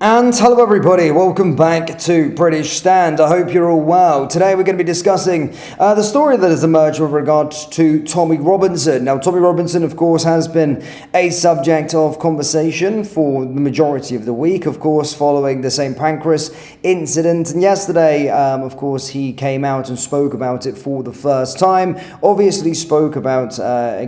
And hello everybody, welcome back to British Stand. I hope you're all well. Today we're going to be discussing the story that has emerged with regards to Tommy Robinson. Now Tommy Robinson of course has been a subject of conversation for the majority of the week, of course following the St Pancras incident. And yesterday of course he came out and spoke about it for the first time. Obviously spoke about,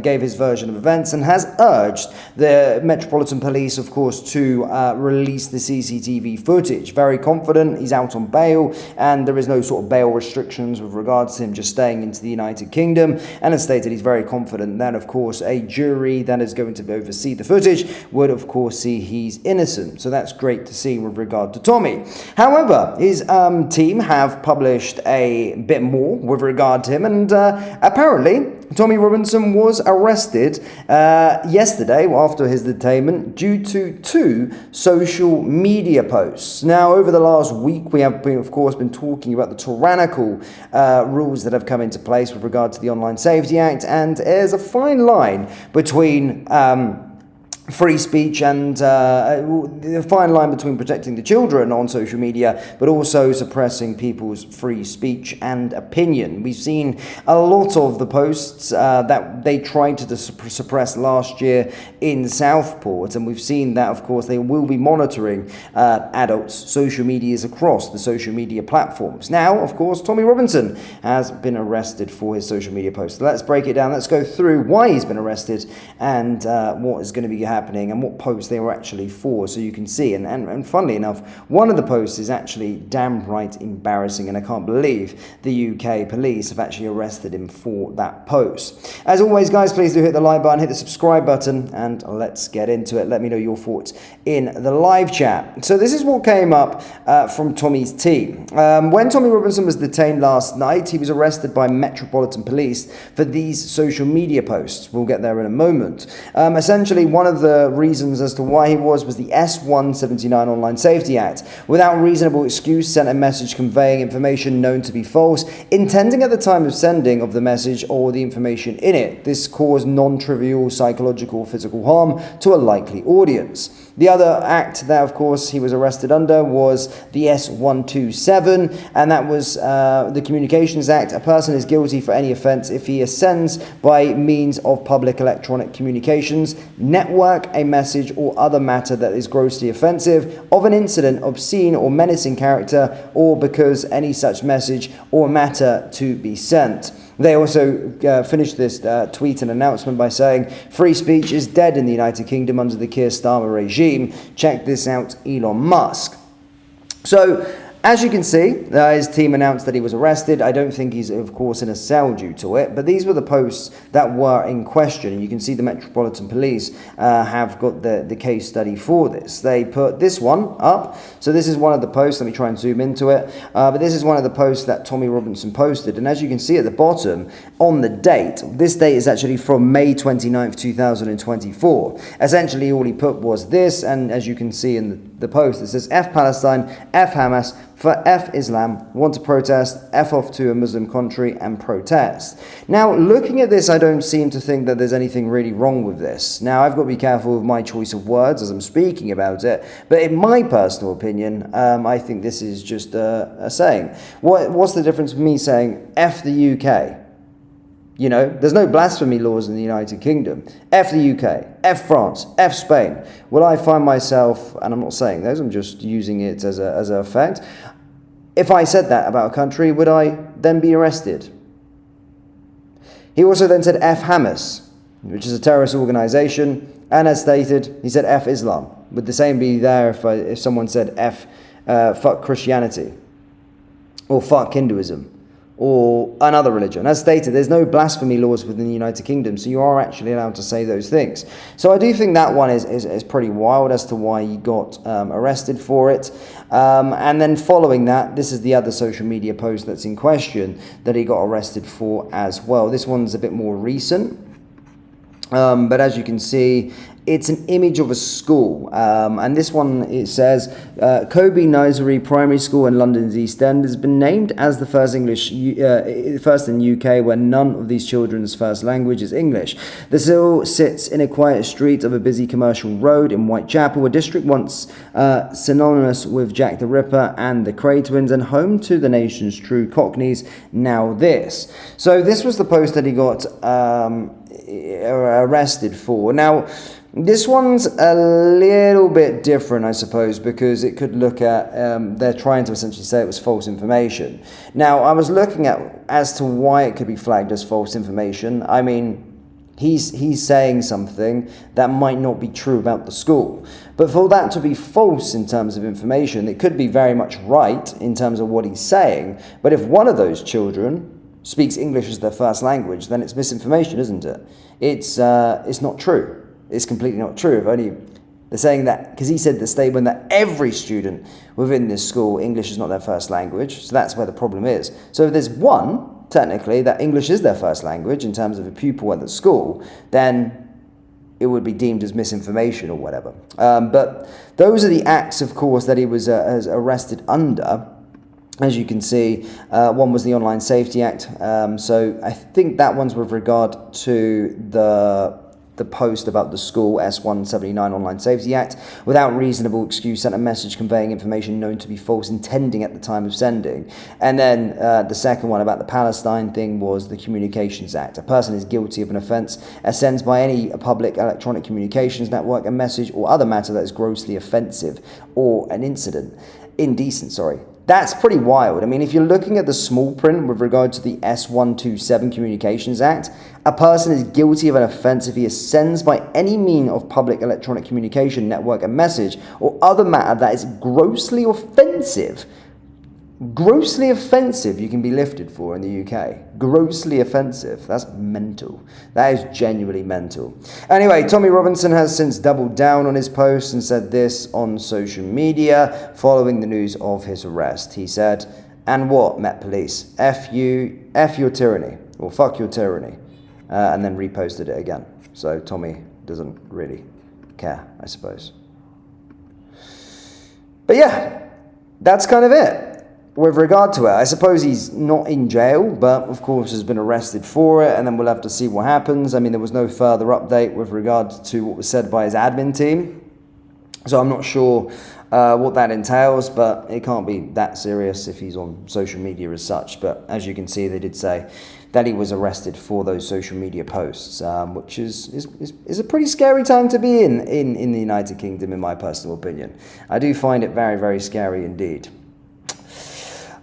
gave his version of events and has urged the Metropolitan Police of course to release the CCTV footage. Very confident, he's out on bail and there is no sort of bail restrictions with regards to him just staying into the United Kingdom, and has stated he's very confident that of course a jury that is going to oversee the footage would of course see he's innocent. So that's great to see with regard to Tommy. However, his team have published a bit more with regard to him, and apparently Tommy Robinson was arrested yesterday after his detainment due to two social media posts. Now, over the last week, we have been, of course, been talking about the tyrannical rules that have come into place with regard to the Online Safety Act, and there's a fine line between free speech and the fine line between protecting the children on social media but also suppressing people's free speech and opinion. We've seen a lot of the posts that they tried to suppress last year in Southport, and we've seen that of course they will be monitoring adults' social medias across the social media platforms. Now of course Tommy Robinson has been arrested for his social media posts. Let's break it down. Let's go through why he's been arrested and what is going to be happening and what posts they were actually for, so you can see. And funnily enough, one of the posts is actually damn right embarrassing, and I can't believe the UK police have actually arrested him for that post. As always guys, please do hit the like button, hit the subscribe button, and let's get into it. Let me know your thoughts in the live chat. So this is what came up from Tommy's team. When Tommy Robinson was detained last night, he was arrested by Metropolitan Police for these social media posts. We'll get there in a moment. Essentially, one of the reasons as to why he was the S179 Online Safety Act. Without reasonable excuse, sent a message conveying information known to be false, intending at the time of sending of the message or the information in it. This caused non-trivial psychological or physical harm to a likely audience. The other act that, of course, he was arrested under was the S127, and that was the Communications Act. A person is guilty for any offence if he sends by means of public electronic communications network a message or other matter that is grossly offensive, of an incident, obscene or menacing character, or because any such message or matter to be sent. They also finished this tweet and announcement by saying, "Free speech is dead in the United Kingdom under the Keir Starmer regime. Check this out, Elon Musk." So, as you can see, his team announced that he was arrested. I don't think he's, of course, in a cell due to it, but these were the posts that were in question. You can see the Metropolitan Police have got the case study for this. They put this one up. So this is one of the posts. Let me try and zoom into it. But this is one of the posts that Tommy Robinson posted. And as you can see at the bottom, on the date, this date is actually from May 29th, 2024. Essentially, all he put was this, and as you can see in the post, it says, "F Palestine, F Hamas, for F Islam, want to protest, F off to a Muslim country and protest." Now, looking at this, I don't seem to think that there's anything really wrong with this. Now, I've got to be careful with my choice of words as I'm speaking about it, but in my personal opinion, I think this is just a saying. What's the difference with me saying F the UK? You know, there's no blasphemy laws in the United Kingdom. F the UK, F France, F Spain. Will I find myself, and I'm not saying those, I'm just using it as a fact, if I said that about a country, would I then be arrested? He also then said F Hamas, which is a terrorist organization, and as stated, he said F Islam. Would the same be there if someone said F fuck Christianity, or fuck Hinduism, or another religion? As stated, there's no blasphemy laws within the United Kingdom, so you are actually allowed to say those things. So I do think that one is pretty wild as to why he got arrested for it. And then following that, this is the other social media post that's in question that he got arrested for as well. This one's a bit more recent. But as you can see, It's an image of a school, and this one, it says Kobe Nursery Primary School in London's East End has been named as the first first in UK where none of these children's first language is English. The school sits in a quiet street of a busy commercial road in Whitechapel, a district once synonymous with Jack the Ripper and the Cray twins, and home to the nation's true Cockneys. Now this. So this was the post that he got arrested for. Now, this one's a little bit different, I suppose, because it could look at, they're trying to essentially say it was false information. Now, I was looking at as to why it could be flagged as false information. I mean, he's saying something that might not be true about the school. But for that to be false in terms of information, it could be very much right in terms of what he's saying. But if one of those children speaks English as their first language, then it's misinformation, isn't it? It's not true. It's completely not true. If only they're saying that because he said the statement that every student within this school, English is not their first language. So that's where the problem is. So if there's one, technically, that English is their first language in terms of a pupil at the school, then it would be deemed as misinformation or whatever. But those are the acts, of course, that he was arrested under. As you can see, one was the Online Safety Act. So I think that one's with regard to the post about the school, S179 Online Safety Act. Without reasonable excuse, sent a message conveying information known to be false, intending at the time of sending. And then the second one about the Palestine thing was the Communications Act. A person is guilty of an offence sends by any public electronic communications network a message or other matter that is grossly offensive or indecent. That's pretty wild. I mean, if you're looking at the small print with regard to the S127 Communications Act, a person is guilty of an offence if he sends by any mean of public electronic communication network a message or other matter that is grossly offensive. Grossly offensive you can be lifted for in the UK. Grossly offensive. That's mental. That is genuinely mental. Anyway, Tommy Robinson has since doubled down on his post and said this on social media following the news of his arrest. He said, "And what, Met Police? F your tyranny," or "fuck your tyranny," and then reposted it again. So Tommy doesn't really care, I suppose. But yeah, that's kind of it. With regard to it, I suppose he's not in jail, but of course has been arrested for it, and then we'll have to see what happens. I mean, there was no further update with regard to what was said by his admin team, so I'm not sure what that entails, but it can't be that serious if he's on social media as such. But as you can see, they did say that he was arrested for those social media posts, which is a pretty scary time to be in the United Kingdom, in my personal opinion. I do find it very, very scary indeed.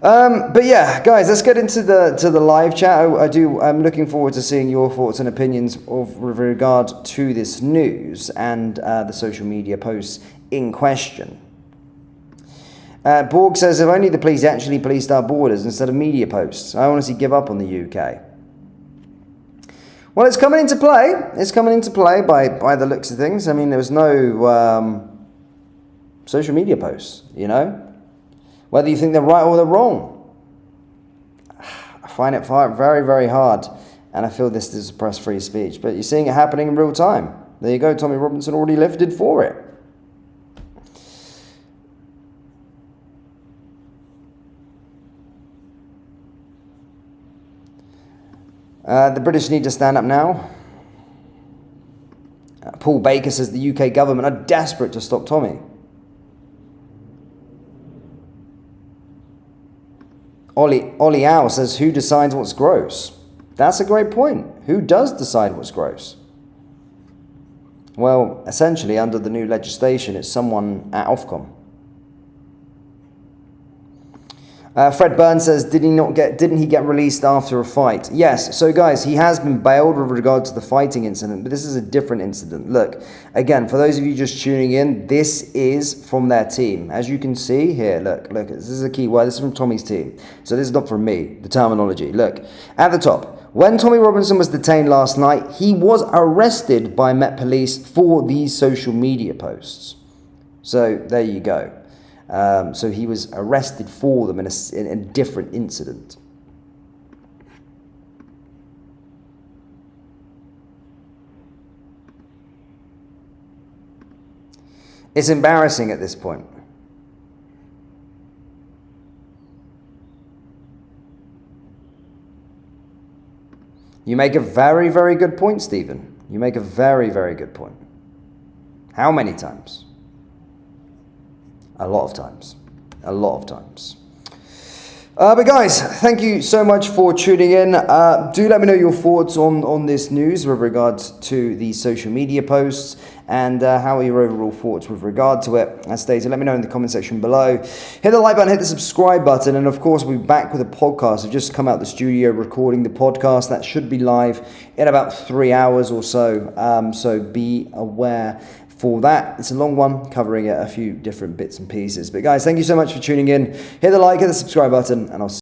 But yeah, guys, let's get into the live chat. I'm looking forward to seeing your thoughts and opinions with regard to this news and the social media posts in question. Borg says, if only the police actually policed our borders instead of media posts. I honestly give up on the UK. Well, it's coming into play. It's coming into play by the looks of things. I mean, there was no social media posts, you know? Whether you think they're right or they're wrong. I find it very, very hard, and I feel this to suppress free speech. But you're seeing it happening in real time. There you go, Tommy Robinson already lifted for it. The British need to stand up now. Paul Baker says the UK government are desperate to stop Tommy. Ollie Owl says, who decides what's gross? That's a great point. Who does decide what's gross? Well, essentially, under the new legislation, it's someone at Ofcom. Fred Burns says, didn't he get released after a fight? Yes. So guys, he has been bailed with regard to the fighting incident, but this is a different incident. Look, again, for those of you just tuning in, this is from their team. As you can see here, look, this is a key word. This is from Tommy's team. So this is not from me, the terminology. Look, at the top, when Tommy Robinson was detained last night, he was arrested by Met Police for these social media posts. So there you go. So he was arrested for them in a different incident. It's embarrassing at this point. You make a very, very good point, Stephen. You make a very, very good point. How many times? A lot of times. A lot of times. But guys, thank you so much for tuning in. Do let me know your thoughts on this news with regards to the social media posts and how are your overall thoughts with regard to it. As stated, let me know in the comment section below. Hit the like button, hit the subscribe button, and of course, we'll be back with a podcast. I've just come out the studio recording the podcast. That should be live in about 3 hours or so. So be aware for that. It's a long one, covering a few different bits and pieces. But guys, thank you so much for tuning in. Hit the like, hit the subscribe button, and I'll see you